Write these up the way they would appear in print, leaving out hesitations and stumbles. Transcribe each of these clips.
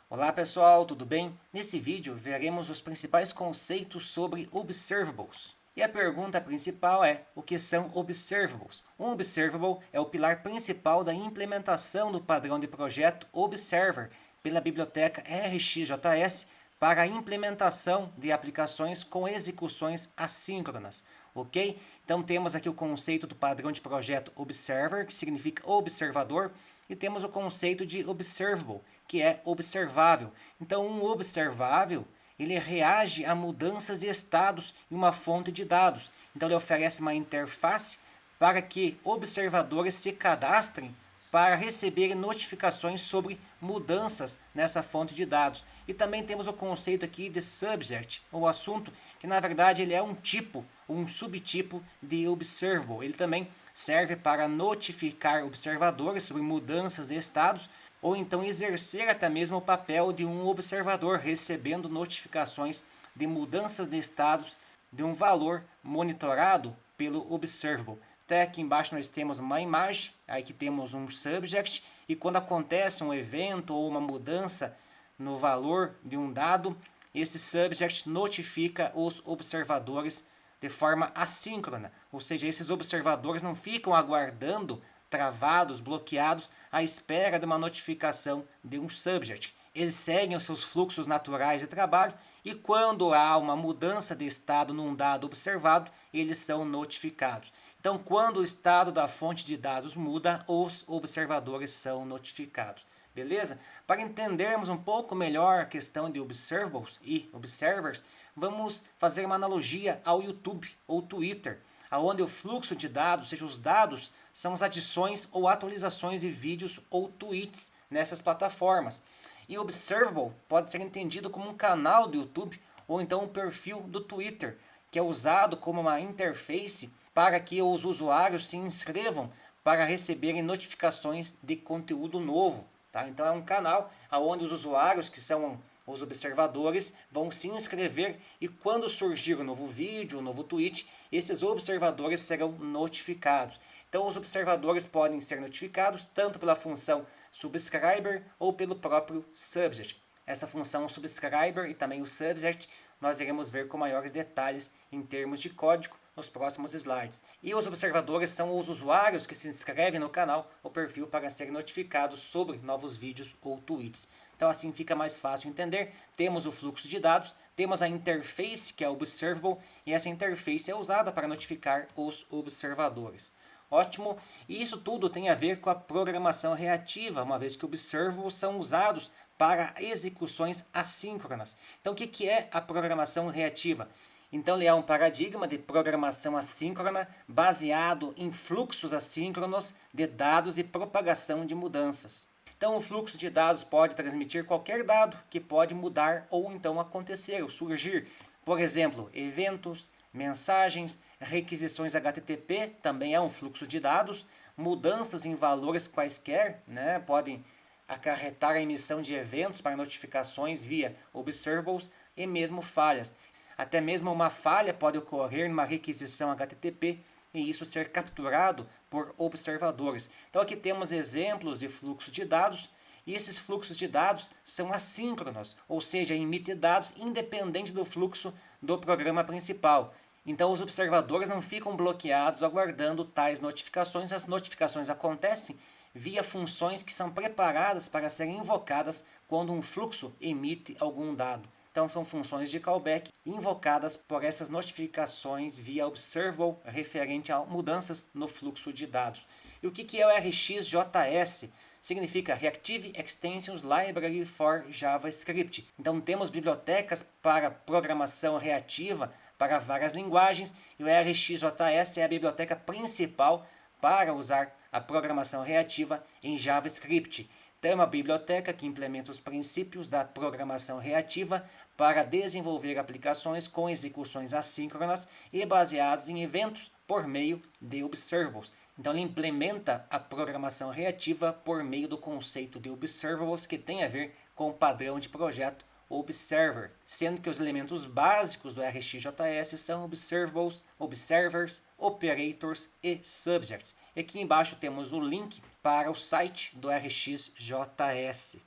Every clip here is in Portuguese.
Olá pessoal, tudo bem? Nesse vídeo veremos os principais conceitos sobre observables. E a pergunta principal é: o que são observables? Um observable é o pilar principal da implementação do padrão de projeto Observer pela biblioteca RxJS para a implementação de aplicações com execuções assíncronas, ok? Então temos aqui o conceito do padrão de projeto Observer, que significa observador, e temos o conceito de observable, que é observável. Então, um observável, ele reage a mudanças de estados em uma fonte de dados. Então, ele oferece uma interface para que observadores se cadastrem para receber notificações sobre mudanças nessa fonte de dados. E também temos o conceito aqui de subject, ou assunto, que na verdade ele é um tipo, um subtipo de observable. Ele também serve para notificar observadores sobre mudanças de estados ou então exercer até mesmo o papel de um observador, recebendo notificações de mudanças de estados de um valor monitorado pelo observable. Até aqui embaixo nós temos uma imagem, aí que temos um subject, e quando acontece um evento ou uma mudança no valor de um dado, esse subject notifica os observadores de forma assíncrona, ou seja, esses observadores não ficam aguardando, travados, bloqueados, à espera de uma notificação de um subject. Eles seguem os seus fluxos naturais de trabalho e quando há uma mudança de estado num dado observado, eles são notificados. Então, quando o estado da fonte de dados muda, os observadores são notificados. Beleza? Para entendermos um pouco melhor a questão de observables e observers, vamos fazer uma analogia ao YouTube ou Twitter, onde o fluxo de dados, ou seja, os dados, são as adições ou atualizações de vídeos ou tweets nessas plataformas. E observable pode ser entendido como um canal do YouTube ou então um perfil do Twitter, que é usado como uma interface para que os usuários se inscrevam para receberem notificações de conteúdo novo. Tá? Então é um canal onde os usuários, que são os observadores, vão se inscrever e quando surgir um novo vídeo, um novo tweet, esses observadores serão notificados. Então os observadores podem ser notificados tanto pela função subscriber ou pelo próprio subject. Essa função subscriber e também o subject nós iremos ver com maiores detalhes em termos de código nos próximos slides. E os observadores são os usuários que se inscrevem no canal ou perfil para serem notificados sobre novos vídeos ou tweets. Então assim fica mais fácil entender. Temos o fluxo de dados, temos a interface que é observable e essa interface é usada para notificar os observadores. Ótimo, e isso tudo tem a ver com a programação reativa, uma vez que observables são usados para execuções assíncronas. Então o que é a programação reativa? Então ele é um paradigma de programação assíncrona baseado em fluxos assíncronos de dados e propagação de mudanças. Então o fluxo de dados pode transmitir qualquer dado que pode mudar ou então acontecer ou surgir. Por exemplo, eventos, mensagens, requisições HTTP também é um fluxo de dados, mudanças em valores quaisquer, podem acarretar a emissão de eventos para notificações via observables e mesmo falhas. Até mesmo uma falha pode ocorrer numa requisição HTTP e isso ser capturado por observadores. Então aqui temos exemplos de fluxo de dados e esses fluxos de dados são assíncronos, ou seja, emite dados independente do fluxo do programa principal. Então os observadores não ficam bloqueados aguardando tais notificações, as notificações acontecem via funções que são preparadas para serem invocadas quando um fluxo emite algum dado. Então são funções de callback invocadas por essas notificações via observable referente a mudanças no fluxo de dados. E o que é o RxJS? Significa Reactive Extensions Library for JavaScript. Então temos bibliotecas para programação reativa para várias linguagens e o RxJS é a biblioteca principal para usar a programação reativa em JavaScript. Então, é uma biblioteca que implementa os princípios da programação reativa para desenvolver aplicações com execuções assíncronas e baseados em eventos por meio de observables. Então, ele implementa a programação reativa por meio do conceito de observables, que tem a ver com o padrão de projeto Observer, sendo que os elementos básicos do RxJS são observables, observers, operators e subjects. E aqui embaixo temos o link para o site do RxJS.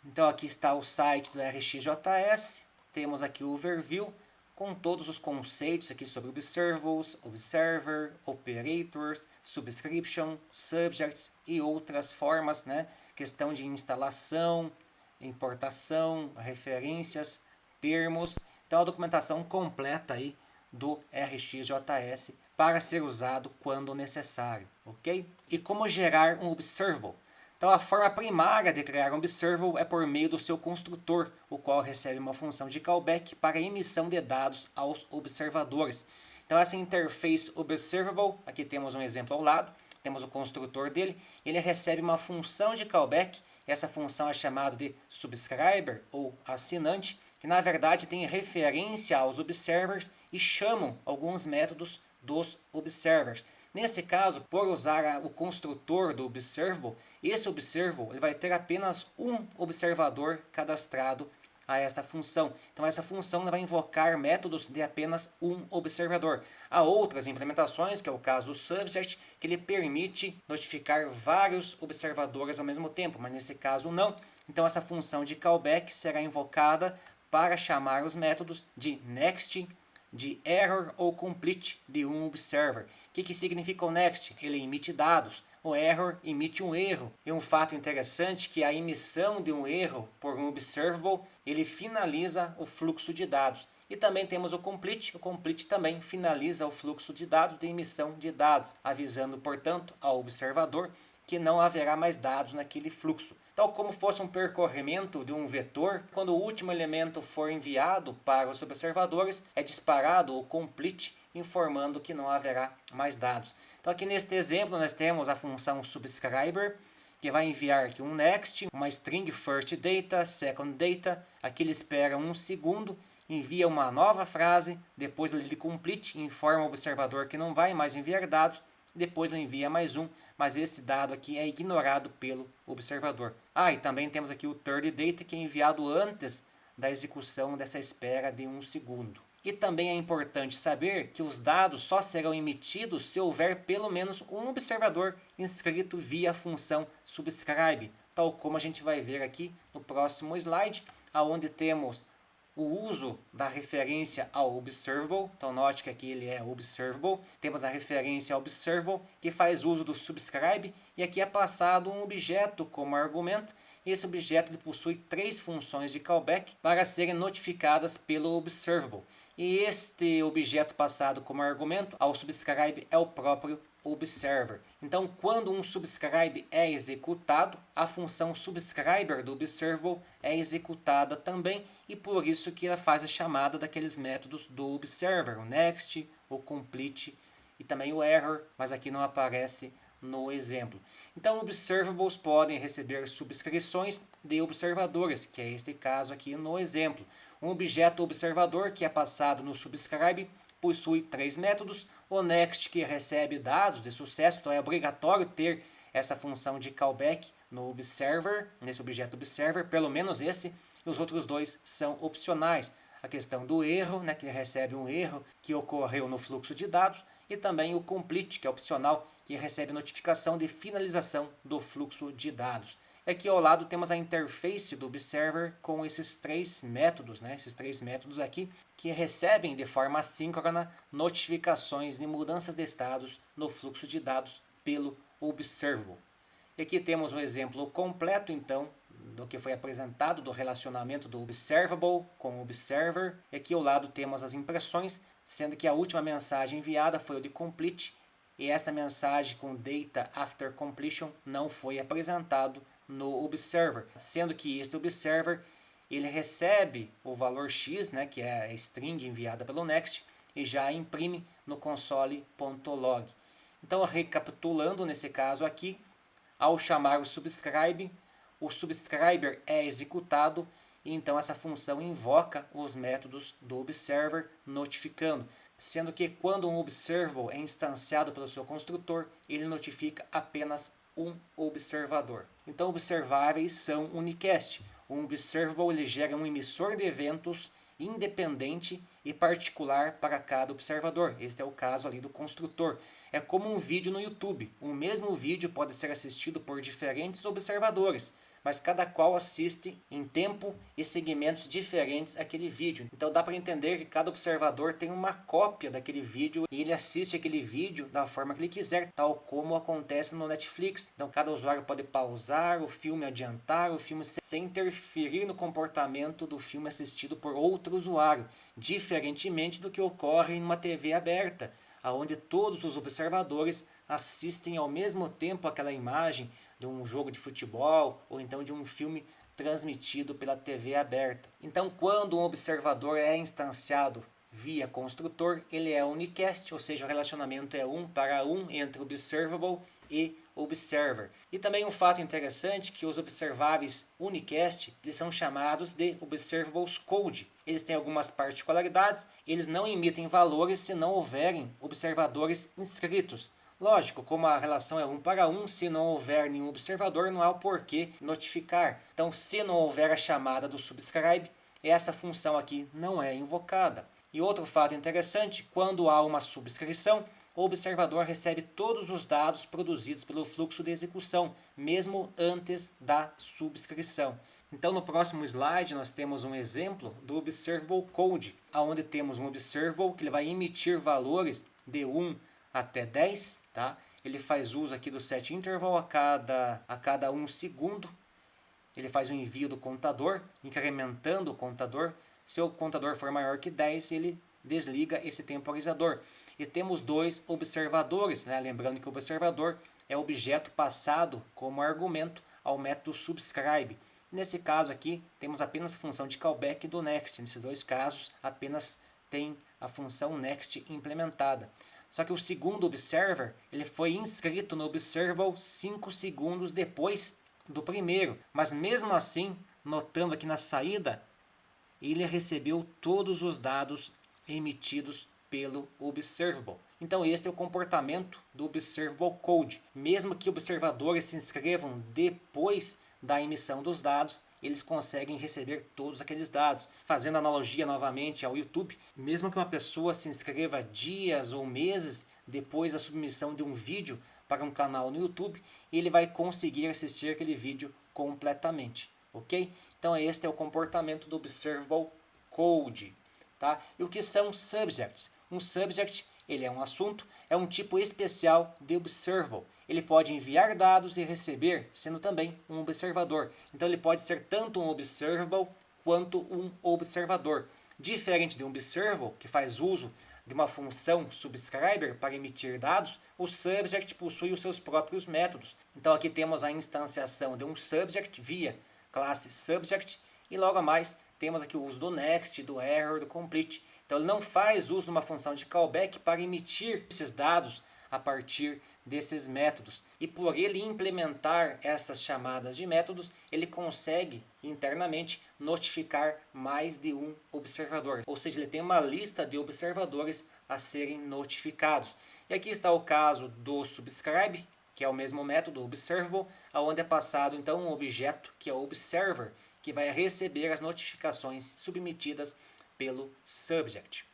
Então aqui está o site do RxJS, temos aqui o overview com todos os conceitos aqui sobre observables, observer, operators, subscription, subjects e outras formas, né? Questão de instalação, importação, referências, termos. Então a documentação completa aí do RxJS para ser usado quando necessário, ok? E como gerar um observable? Então a forma primária de criar um observable é por meio do seu construtor, o qual recebe uma função de callback para a emissão de dados aos observadores. Então essa interface observable, aqui temos um exemplo ao lado, temos o construtor dele, ele recebe uma função de callback, essa função é chamada de subscriber ou assinante, que na verdade tem referência aos observers e chamam alguns métodos dos observers. Nesse caso, por usar o construtor do observable, esse observable ele vai ter apenas um observador cadastrado a esta função. Então essa função vai invocar métodos de apenas um observador. Há outras implementações, que é o caso do subject, que ele permite notificar vários observadores ao mesmo tempo, mas nesse caso não. Então essa função de callback será invocada para chamar os métodos de next, de error ou complete de um observer. O que significa o next? Ele emite dados. O error emite um erro. E um fato interessante é que a emissão de um erro por um observable, ele finaliza o fluxo de dados. E também temos o complete também finaliza o fluxo de dados de emissão de dados, avisando, portanto, ao observador que não haverá mais dados naquele fluxo. Tal como fosse um percorrimento de um vetor, quando o último elemento for enviado para os observadores, é disparado o complete, informando que não haverá mais dados. Então aqui neste exemplo nós temos a função subscriber, que vai enviar aqui um next, uma string first data, second data, aqui ele espera um segundo, envia uma nova frase, depois ele complete, informa o observador que não vai mais enviar dados, depois ele envia mais um, mas este dado aqui é ignorado pelo observador. E também temos aqui o third data, que é enviado antes da execução dessa espera de um segundo. E também é importante saber que os dados só serão emitidos se houver pelo menos um observador inscrito via a função subscribe, tal como a gente vai ver aqui no próximo slide, onde temos o uso da referência ao observable. Então note que aqui ele é observable. Temos a referência ao observable, que faz uso do subscribe, e aqui é passado um objeto como argumento. Esse objeto ele possui 3 funções de callback para serem notificadas pelo observable. E este objeto passado como argumento ao subscribe é o próprio observer. Então, quando um subscribe é executado, a função subscriber do observable é executada também, e por isso que ela faz a chamada daqueles métodos do observer, o next, o complete e também o error, mas aqui não aparece no exemplo. Então, observables podem receber subscrições de observadores, que é este caso aqui no exemplo. Um objeto observador que é passado no subscribe possui 3 métodos. O next, que recebe dados de sucesso, então é obrigatório ter essa função de callback no observer, nesse objeto observer, pelo menos esse, e os outros 2 são opcionais. A questão do erro, que recebe um erro que ocorreu no fluxo de dados, e também o complete, que é opcional, que recebe notificação de finalização do fluxo de dados. Aqui ao lado temos a interface do observer com esses 3 métodos, esses 3 métodos aqui, que recebem de forma assíncrona notificações de mudanças de estados no fluxo de dados pelo observable. E aqui temos um exemplo completo, então, do que foi apresentado do relacionamento do observable com o observer. E aqui ao lado temos as impressões, sendo que a última mensagem enviada foi o de complete, e esta mensagem com data after completion não foi apresentado no observer, sendo que este observer ele recebe o valor x, que é a string enviada pelo next, e já imprime no console.log. Então, recapitulando nesse caso aqui, ao chamar o subscriber é executado, e então essa função invoca os métodos do observer notificando, sendo que quando um observable é instanciado pelo seu construtor, ele notifica apenas um observador. Então, observáveis são unicast. Um observable ele gera um emissor de eventos independente e particular para cada observador. Este é o caso ali do construtor. É como um vídeo no YouTube. O mesmo vídeo pode ser assistido por diferentes observadores, mas cada qual assiste em tempo e segmentos diferentes aquele vídeo. Então dá para entender que cada observador tem uma cópia daquele vídeo e ele assiste aquele vídeo da forma que ele quiser, tal como acontece no Netflix. Então cada usuário pode pausar o filme, adiantar o filme sem interferir no comportamento do filme assistido por outro usuário, diferentemente do que ocorre em uma TV aberta, onde todos os observadores assistem ao mesmo tempo aquela imagem de um jogo de futebol ou então de um filme transmitido pela TV aberta. Então, quando um observador é instanciado via construtor, ele é unicast, ou seja, o relacionamento é 1 para 1 entre observable e observer. E também um fato interessante que os observáveis unicast, eles são chamados de observables code. Eles têm algumas particularidades, eles não emitem valores se não houverem observadores inscritos. Lógico, como a relação é 1 para 1, se não houver nenhum observador, não há o porquê notificar. Então, se não houver a chamada do subscribe, essa função aqui não é invocada. E outro fato interessante, quando há uma subscrição, o observador recebe todos os dados produzidos pelo fluxo de execução, mesmo antes da subscrição. Então, no próximo slide, nós temos um exemplo do Observable Code, onde temos um Observable que ele vai emitir valores de 1 até 10, tá? Ele faz uso aqui do set interval a cada 1 segundo. Ele faz o envio do contador, incrementando o contador. Se o contador for maior que 10, ele desliga esse temporizador. E temos dois observadores, né? Lembrando que o observador é o objeto passado como argumento ao método subscribe. Nesse caso aqui, temos apenas a função de callback do next. Nesses dois casos, apenas tem a função next implementada. Só que o segundo observer, ele foi inscrito no observable 5 segundos depois do primeiro. Mas mesmo assim, notando aqui na saída, ele recebeu todos os dados emitidos pelo observable. Então este é o comportamento do observable code. Mesmo que observadores se inscrevam depois da emissão dos dados, eles conseguem receber todos aqueles dados. Fazendo analogia novamente ao YouTube, mesmo que uma pessoa se inscreva dias ou meses depois da submissão de um vídeo para um canal no YouTube, ele vai conseguir assistir aquele vídeo completamente, ok? Então este é o comportamento do Observable Code, tá? E o que são subjects? Um subject, ele é um assunto, é um tipo especial de observable. Ele pode enviar dados e receber, sendo também um observador. Então ele pode ser tanto um observable quanto um observador. Diferente de um observable, que faz uso de uma função subscriber para emitir dados, o subject possui os seus próprios métodos. Então aqui temos a instanciação de um subject via classe subject e logo a mais temos aqui o uso do next, do error, do complete. Então ele não faz uso de uma função de callback para emitir esses dados a partir desses métodos. E por ele implementar essas chamadas de métodos, ele consegue internamente notificar mais de um observador. Ou seja, ele tem uma lista de observadores a serem notificados. E aqui está o caso do subscribe, que é o mesmo método observable, onde é passado então um objeto que é o observer, que vai receber as notificações submetidas pelo subject.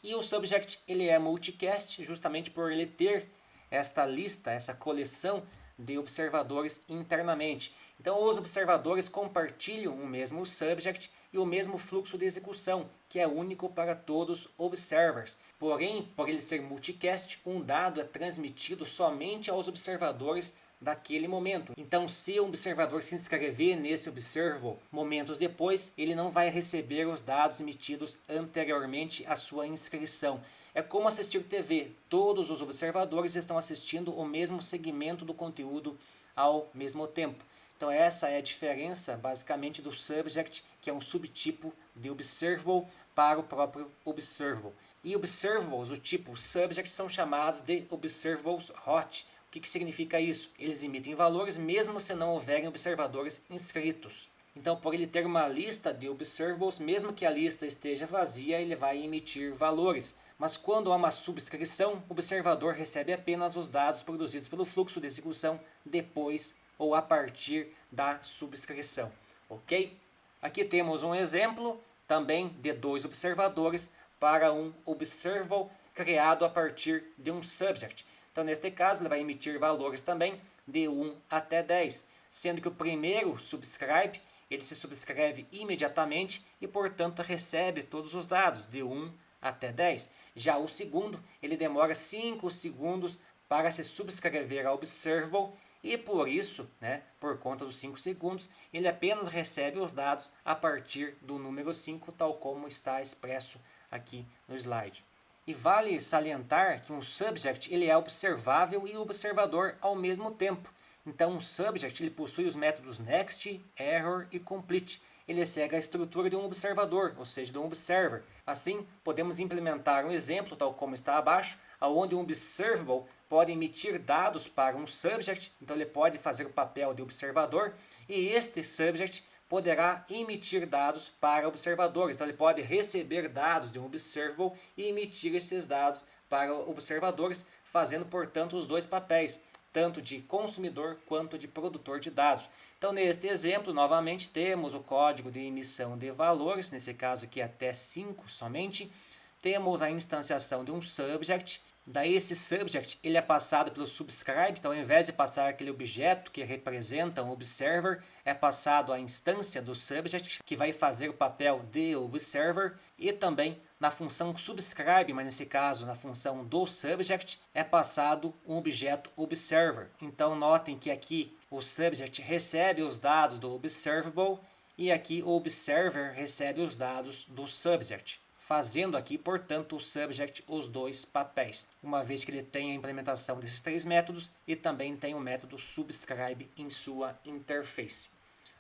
E o subject ele é multicast justamente por ele ter esta lista, essa coleção de observadores internamente. Então os observadores compartilham o mesmo subject e o mesmo fluxo de execução, que é único para todos os observers. Porém, por ele ser multicast, um dado é transmitido somente aos observadores daquele momento. Então, se um observador se inscrever nesse observable momentos depois, ele não vai receber os dados emitidos anteriormente à sua inscrição. É como assistir TV. Todos os observadores estão assistindo o mesmo segmento do conteúdo ao mesmo tempo. Então essa é a diferença basicamente do subject, que é um subtipo de observable para o próprio observable. E observables do tipo subject são chamados de observables hot. O que significa isso? Eles emitem valores mesmo se não houverem observadores inscritos. Então, por ele ter uma lista de observables, mesmo que a lista esteja vazia, ele vai emitir valores. Mas quando há uma subscrição, o observador recebe apenas os dados produzidos pelo fluxo de execução depois ou a partir da subscrição. Ok? Aqui temos um exemplo também de dois observadores para um observable criado a partir de um subject. Então, neste caso, ele vai emitir valores também de 1 até 10. sendo que o primeiro subscribe, ele se subscreve imediatamente e, portanto, recebe todos os dados de 1 até 10. Já o segundo, ele demora 5 segundos para se subscrever ao observable e por isso, por conta dos 5 segundos, ele apenas recebe os dados a partir do número 5, tal como está expresso aqui no slide. E vale salientar que um subject ele é observável e observador ao mesmo tempo. Então, um subject ele possui os métodos next, error e complete. Ele segue a estrutura de um observador, ou seja, de um observer. Assim, podemos implementar um exemplo, tal como está abaixo, onde um observable pode emitir dados para um subject, então ele pode fazer o papel de observador, e este subject poderá emitir dados para observadores. Então ele pode receber dados de um observable e emitir esses dados para observadores, fazendo, portanto, os dois papéis, tanto de consumidor quanto de produtor de dados. Então, neste exemplo, novamente, temos o código de emissão de valores, nesse caso aqui até 5 somente. Temos a instanciação de um subject. Daí esse subject ele é passado pelo subscribe, então ao invés de passar aquele objeto que representa um observer, é passado a instância do subject, que vai fazer o papel de observer, e também na função subscribe, mas nesse caso na função do subject, é passado um objeto observer. Então notem que aqui o subject recebe os dados do observable e aqui o observer recebe os dados do subject, fazendo aqui, portanto, o subject os dois papéis, uma vez que ele tem a implementação desses três métodos e também tem o método subscribe em sua interface.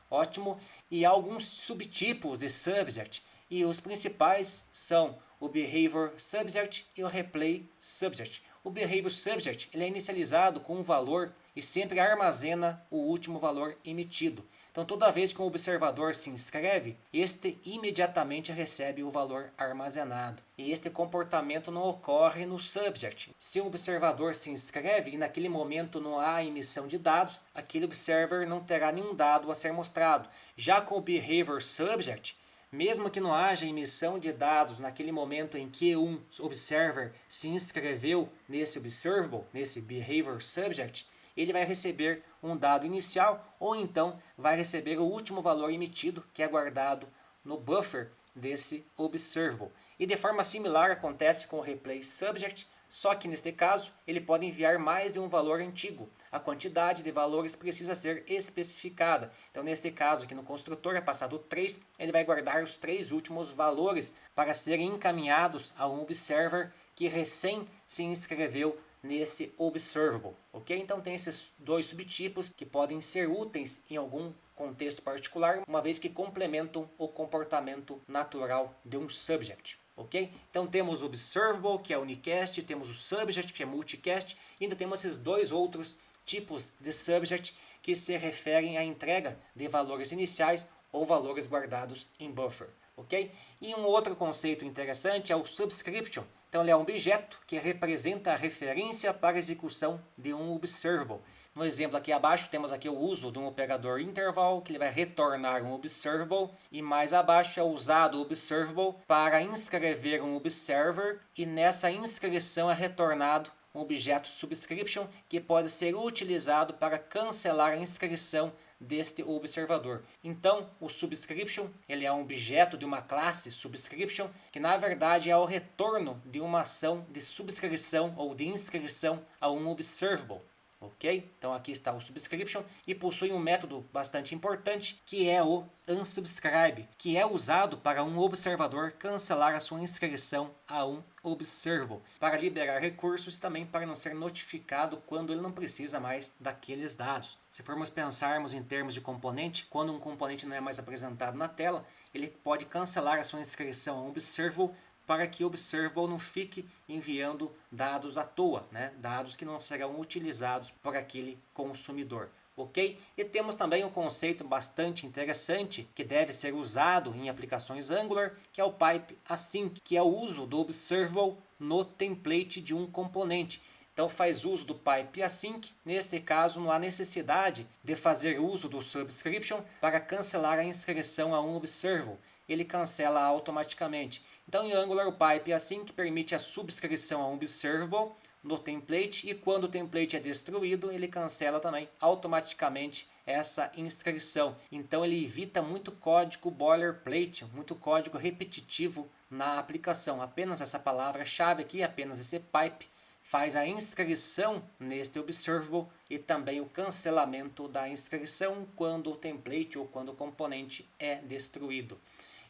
Ótimo! E há alguns subtipos de subject, e os principais são o behavior subject e o replay subject. O behavior subject ele é inicializado com um valor e sempre armazena o último valor emitido. Então, toda vez que um observador se inscreve, este imediatamente recebe o valor armazenado. E este comportamento não ocorre no subject. Se um observador se inscreve e naquele momento não há emissão de dados, aquele observer não terá nenhum dado a ser mostrado. Já com o behavior subject, mesmo que não haja emissão de dados naquele momento em que um observer se inscreveu nesse observable, nesse behavior subject, ele vai receber um dado inicial ou então vai receber o último valor emitido, que é guardado no buffer desse observable. E de forma similar acontece com o replay subject, só que neste caso ele pode enviar mais de um valor antigo. A quantidade de valores precisa ser especificada. Então, neste caso aqui no construtor é passado 3, ele vai guardar os 3 últimos valores para serem encaminhados a um observer que recém se inscreveu nesse observable, ok? Então tem esses dois subtipos que podem ser úteis em algum contexto particular, uma vez que complementam o comportamento natural de um subject, ok? Então temos o observable, que é unicast, temos o subject, que é multicast, e ainda temos esses dois outros tipos de subject que se referem à entrega de valores iniciais ou valores guardados em buffer, ok? E um outro conceito interessante é o subscription. Então ele é um objeto que representa a referência para a execução de um observable. No exemplo aqui abaixo temos aqui o uso de um operador interval, que ele vai retornar um observable, e mais abaixo é usado o observable para inscrever um observer, e nessa inscrição é retornado um objeto subscription que pode ser utilizado para cancelar a inscrição deste observador. Então, o subscription ele é um objeto de uma classe subscription que na verdade é o retorno de uma ação de subscrição ou de inscrição a um observable. Ok? Então aqui está o subscription e possui um método bastante importante que é o unsubscribe, que é usado para um observador cancelar a sua inscrição a um observable, para liberar recursos e também para não ser notificado quando ele não precisa mais daqueles dados. Se formos pensarmos em termos de componente, quando um componente não é mais apresentado na tela, ele pode cancelar a sua inscrição a um observable para que o observable não fique enviando dados à toa, dados que não serão utilizados por aquele consumidor. Ok? E temos também um conceito bastante interessante que deve ser usado em aplicações Angular, que é o pipe async, que é o uso do observable no template de um componente. Então faz uso do pipe async. Neste caso não há necessidade de fazer uso do subscription para cancelar a inscrição a um observable. Ele cancela automaticamente. Então em Angular o pipe async permite a subscrição a um observable no template, e quando o template é destruído ele cancela também automaticamente essa inscrição. Então ele evita muito código boilerplate, muito código repetitivo na aplicação. Apenas essa palavra-chave aqui, apenas esse pipe, faz a inscrição neste observable e também o cancelamento da inscrição quando o template ou quando o componente é destruído.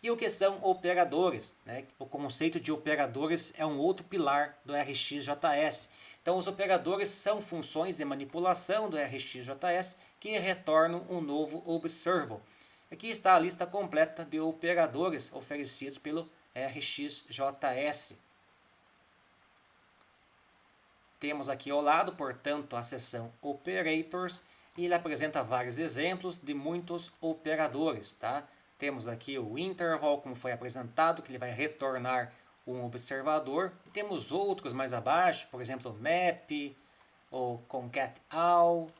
E o que são operadores, né? O conceito de operadores é um outro pilar do RxJS. Então os operadores são funções de manipulação do RxJS que retornam um novo observable. Aqui está a lista completa de operadores oferecidos pelo RxJS. Temos aqui ao lado, portanto, a seção Operators e ele apresenta vários exemplos de muitos operadores, tá? Temos aqui o interval, como foi apresentado, que ele vai retornar um observador. Temos outros mais abaixo, por exemplo, map ou concat_all,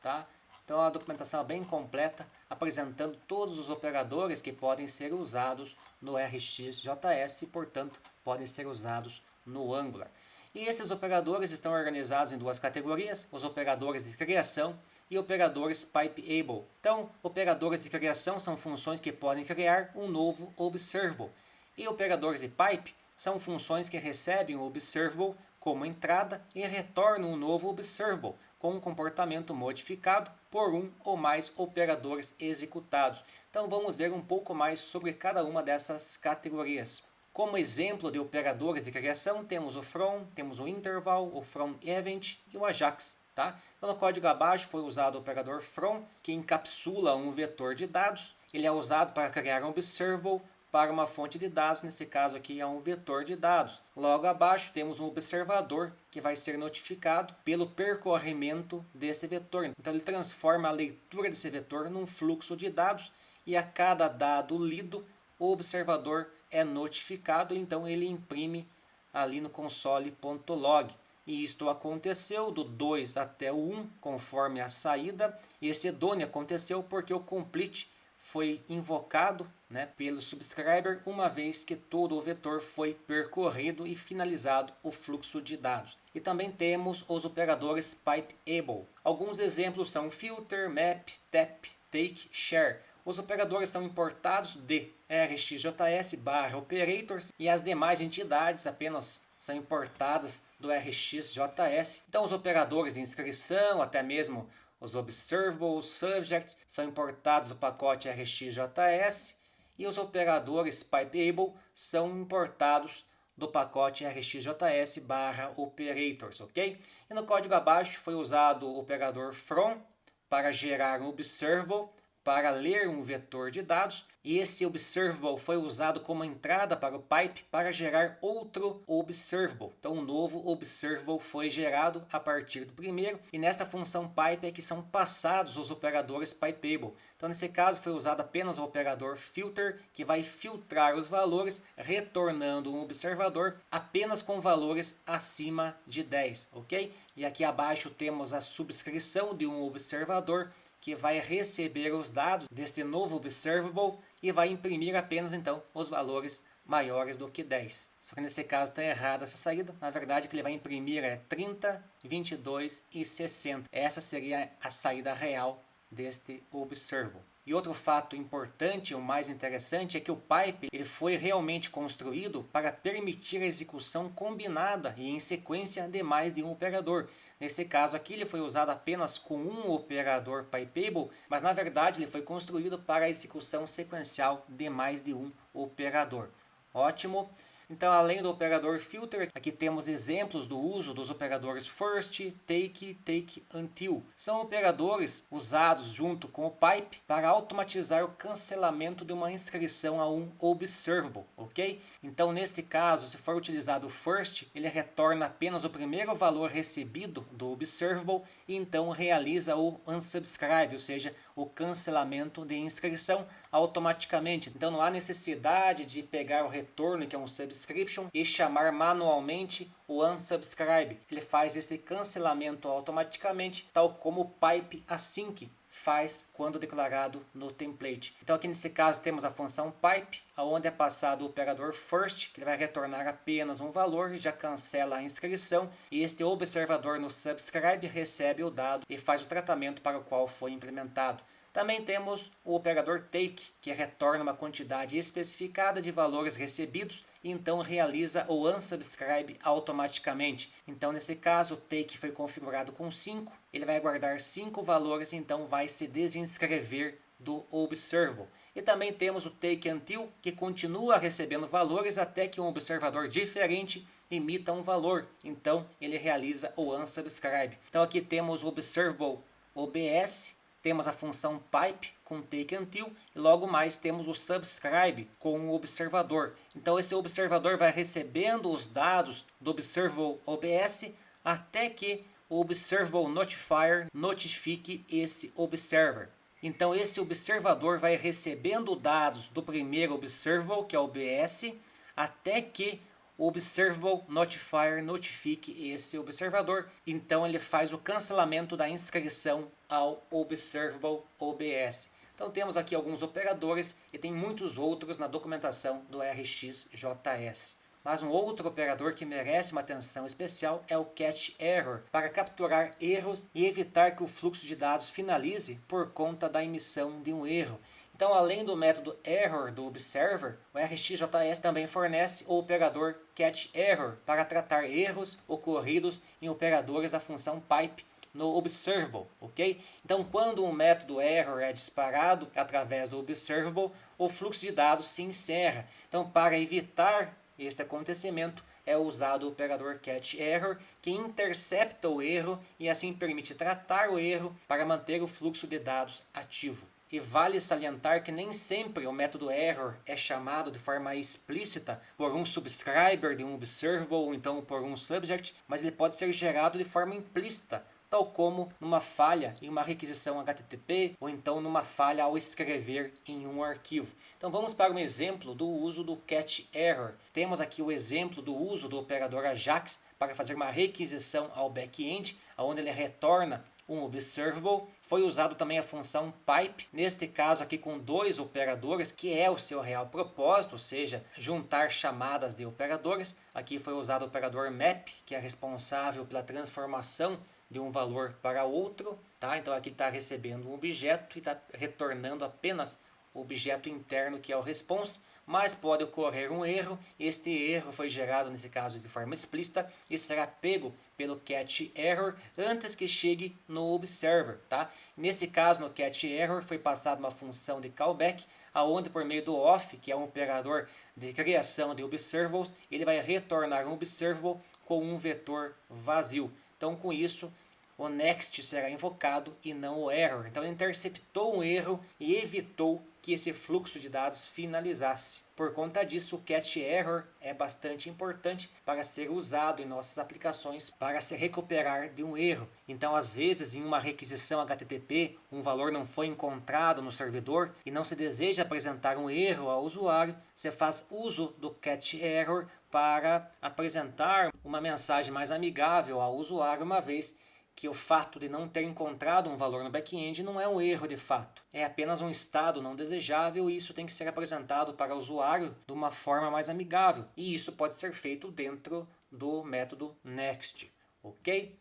tá? Então a documentação é bem completa, apresentando todos os operadores que podem ser usados no RxJS e, portanto, podem ser usados no Angular. E esses operadores estão organizados em duas categorias, os operadores de criação e operadores pipeable. Então, operadores de criação são funções que podem criar um novo observable. E operadores de pipe são funções que recebem o observable como entrada e retornam um novo observable com um comportamento modificado por um ou mais operadores executados. Então, vamos ver um pouco mais sobre cada uma dessas categorias. Como exemplo de operadores de criação, temos o from, temos o interval, o from event e o ajax. Tá? Então, no código abaixo foi usado o operador from, que encapsula um vetor de dados. Ele é usado para criar um observable para uma fonte de dados, nesse caso aqui é um vetor de dados. Logo abaixo temos um observador que vai ser notificado pelo percorrimento desse vetor. Então ele transforma a leitura desse vetor num fluxo de dados e a cada dado lido o observador é notificado, então ele imprime ali no console.log. E isto aconteceu do 2 até o 1, conforme a saída. E esse done aconteceu porque o complete foi invocado, né, pelo subscriber uma vez que todo o vetor foi percorrido e finalizado o fluxo de dados. E também temos os operadores pipeable. Alguns exemplos são filter, map, tap, take, share. Os operadores são importados de RxJS/operators e as demais entidades apenas são importadas do RxJS. Então os operadores de inscrição, até mesmo os observables, subjects, são importados do pacote RxJS e os operadores pipeable são importados do pacote RxJS/operators, ok? E no código abaixo foi usado o operador from para gerar um observable, para ler um vetor de dados, e esse observable foi usado como entrada para o pipe para gerar outro observable. Então um novo observable foi gerado a partir do primeiro, e nesta função pipe é que são passados os operadores pipeable. Então nesse caso foi usado apenas o operador filter, que vai filtrar os valores, retornando um observador apenas com valores acima de 10, ok? E aqui abaixo temos a subscrição de um observador, que vai receber os dados deste novo observable e vai imprimir apenas então os valores maiores do que 10. Só que nesse caso está errada essa saída. Na verdade o que ele vai imprimir é 30, 22 e 60. Essa seria a saída real deste observable. E outro fato importante, o mais interessante, é que o pipe ele foi realmente construído para permitir a execução combinada e em sequência de mais de um operador. Nesse caso aqui ele foi usado apenas com um operador pipeable, mas na verdade ele foi construído para a execução sequencial de mais de um operador. Ótimo! Então, além do operador filter, aqui temos exemplos do uso dos operadores first, take, take until. São operadores usados junto com o pipe para automatizar o cancelamento de uma inscrição a um observable, ok? Então, neste caso, se for utilizado o first, ele retorna apenas o primeiro valor recebido do observable e então realiza o unsubscribe, ou seja, o cancelamento de inscrição automaticamente. Então não há necessidade de pegar o retorno, que é um subscription, e chamar manualmente o unsubscribe. Ele faz esse cancelamento automaticamente, tal como o pipe async faz quando declarado no template. Então aqui nesse caso temos a função pipe, onde é passado o operador first, que ele vai retornar apenas um valor e já cancela a inscrição, e este observador no subscribe recebe o dado e faz o tratamento para o qual foi implementado. Também temos o operador take, que retorna uma quantidade especificada de valores recebidos e então realiza o unsubscribe automaticamente. Então, nesse caso, o take foi configurado com 5, ele vai guardar 5 valores, então vai se desinscrever do observable. E também temos o take until, que continua recebendo valores até que um observador diferente emita um valor. Então, ele realiza o unsubscribe. Então, aqui temos o observable OBS, temos a função pipe com take until e logo mais temos o subscribe com o observador. Então esse observador vai recebendo os dados do observable OBS até que o observable notifier notifique esse observer. Então esse observador vai recebendo dados do primeiro observable, que é o OBS, até que o observable notifier notifique esse observador. Então ele faz o cancelamento da inscrição ao observable OBS. Então temos aqui alguns operadores e tem muitos outros na documentação do RxJS. Mas um outro operador que merece uma atenção especial é o catch error, para capturar erros e evitar que o fluxo de dados finalize por conta da emissão de um erro. Então, além do método error do observer, o RxJS também fornece o operador catch error para tratar erros ocorridos em operadores da função pipe no observable, ok? Então, quando um método error é disparado através do observable, o fluxo de dados se encerra. Então, para evitar este acontecimento, é usado o operador catch error, que intercepta o erro e assim permite tratar o erro para manter o fluxo de dados ativo. E vale salientar que nem sempre o método error é chamado de forma explícita por um subscriber de um observable ou então por um subject, mas ele pode ser gerado de forma implícita, tal como numa falha em uma requisição HTTP ou então numa falha ao escrever em um arquivo. Então vamos para um exemplo do uso do catch error. Temos aqui o exemplo do uso do operador AJAX para fazer uma requisição ao back-end, onde ele retorna um observable. Foi usado também a função pipe, neste caso aqui com 2 operadores, que é o seu real propósito, ou seja, juntar chamadas de operadores. Aqui foi usado o operador map, que é responsável pela transformação de um valor para outro, tá? Então aqui está recebendo um objeto e está retornando apenas o objeto interno, que é o response, mas pode ocorrer um erro. Este erro foi gerado, nesse caso, de forma explícita e será pego pelo catch error antes que chegue no observer, tá? Nesse caso, no catch error, foi passada uma função de callback, aonde por meio do off, que é um operador de criação de observables, ele vai retornar um observable com um vetor vazio. Então, com isso, o next será invocado e não o error. Então ele interceptou um erro e evitou que esse fluxo de dados finalizasse. Por conta disso, o catch error é bastante importante para ser usado em nossas aplicações para se recuperar de um erro. Então, às vezes, em uma requisição HTTP, um valor não foi encontrado no servidor e não se deseja apresentar um erro ao usuário, você faz uso do catch error para apresentar uma mensagem mais amigável ao usuário, uma vez que o fato de não ter encontrado um valor no back-end não é um erro de fato, é apenas um estado não desejável e isso tem que ser apresentado para o usuário de uma forma mais amigável. E isso pode ser feito dentro do método next, ok?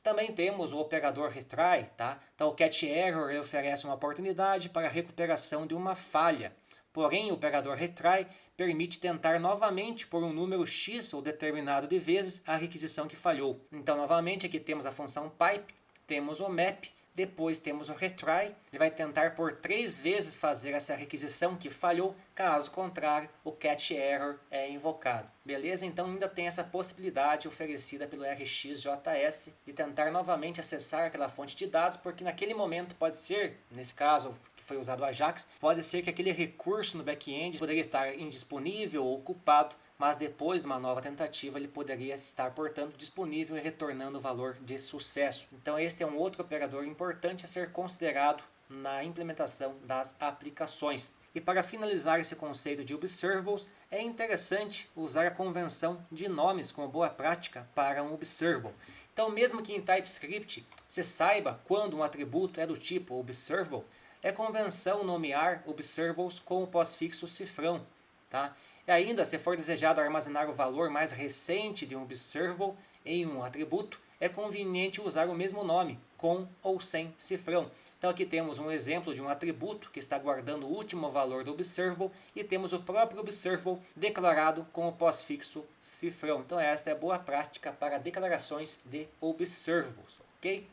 Também temos o operador retry, tá? Então o catch error oferece uma oportunidade para a recuperação de uma falha. Porém, o operador retry permite tentar novamente por um número X ou determinado de vezes a requisição que falhou. Então, novamente, aqui temos a função pipe, temos o map, depois temos o retry. Ele vai tentar por 3 vezes fazer essa requisição que falhou, caso contrário, o catch error é invocado. Beleza? Então ainda tem essa possibilidade oferecida pelo RxJS de tentar novamente acessar aquela fonte de dados, porque naquele momento pode ser, nesse caso, foi usado o Ajax, pode ser que aquele recurso no back-end poderia estar indisponível ou ocupado, mas depois de uma nova tentativa ele poderia estar, portanto, disponível e retornando o valor de sucesso. Então este é um outro operador importante a ser considerado na implementação das aplicações. E para finalizar esse conceito de observables, é interessante usar a convenção de nomes como boa prática para um observable. Então, mesmo que em TypeScript você saiba quando um atributo é do tipo observable, é convenção nomear observables com o pós-fixo cifrão. Tá? E ainda, se for desejado armazenar o valor mais recente de um observable em um atributo, é conveniente usar o mesmo nome, com ou sem cifrão. Então aqui temos um exemplo de um atributo que está guardando o último valor do observable e temos o próprio observable declarado com o pós-fixo cifrão. Então esta é a boa prática para declarações de observables, ok?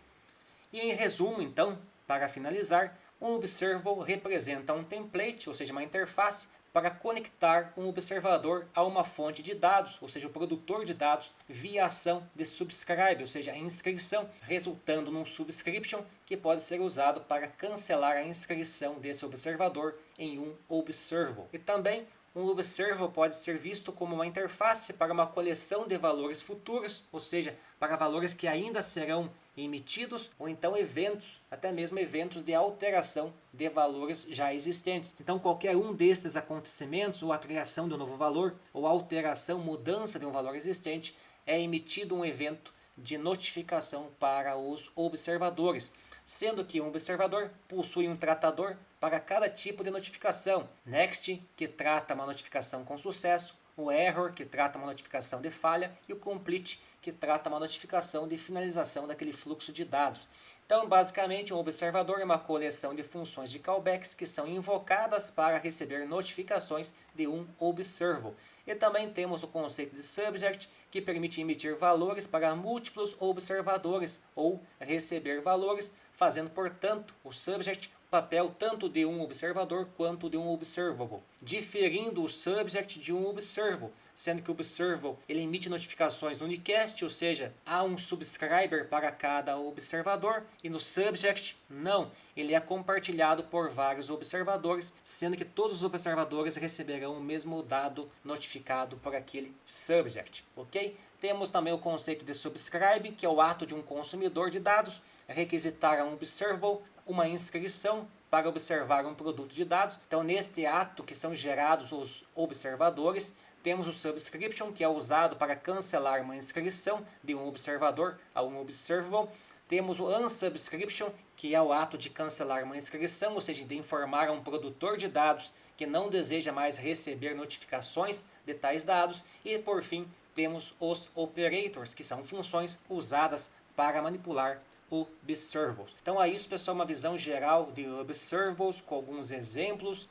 E em resumo, então, para finalizar, um observable representa um template, ou seja, uma interface, para conectar um observador a uma fonte de dados, ou seja, o produtor de dados, via ação de subscribe, ou seja, a inscrição, resultando num subscription que pode ser usado para cancelar a inscrição desse observador em um observable. E também um observable pode ser visto como uma interface para uma coleção de valores futuros, ou seja, para valores que ainda serão emitidos, ou então eventos, até mesmo eventos de alteração de valores já existentes. Então qualquer um destes acontecimentos, ou a criação de um novo valor, ou alteração, mudança de um valor existente, é emitido um evento de notificação para os observadores, sendo que um observador possui um tratador para cada tipo de notificação. Next, que trata uma notificação com sucesso, o error, que trata uma notificação de falha, e o complete, que trata uma notificação de finalização daquele fluxo de dados. Então, basicamente, um observador é uma coleção de funções de callbacks que são invocadas para receber notificações de um observable. E também temos o conceito de subject, que permite emitir valores para múltiplos observadores ou receber valores, fazendo, portanto, o subject papel tanto de um observador quanto de um observable, diferindo o subject de um observable, sendo que o observable ele emite notificações no unicast, ou seja, há um subscriber para cada observador, e no subject não, ele é compartilhado por vários observadores, sendo que todos os observadores receberão o mesmo dado notificado por aquele subject, ok? Temos também o conceito de subscribe, que é o ato de um consumidor de dados requisitar a um observable uma inscrição para observar um produto de dados. Então, neste ato que são gerados os observadores, temos o subscription, que é usado para cancelar uma inscrição de um observador a um observable. Temos o unsubscription, que é o ato de cancelar uma inscrição, ou seja, de informar a um produtor de dados que não deseja mais receber notificações de tais dados. E, por fim, temos os operators, que são funções usadas para manipular observables. Então é isso, pessoal, uma visão geral de observables com alguns exemplos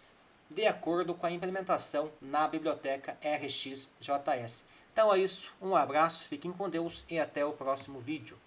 de acordo com a implementação na biblioteca RxJS. Então é isso, um abraço, fiquem com Deus e até o próximo vídeo.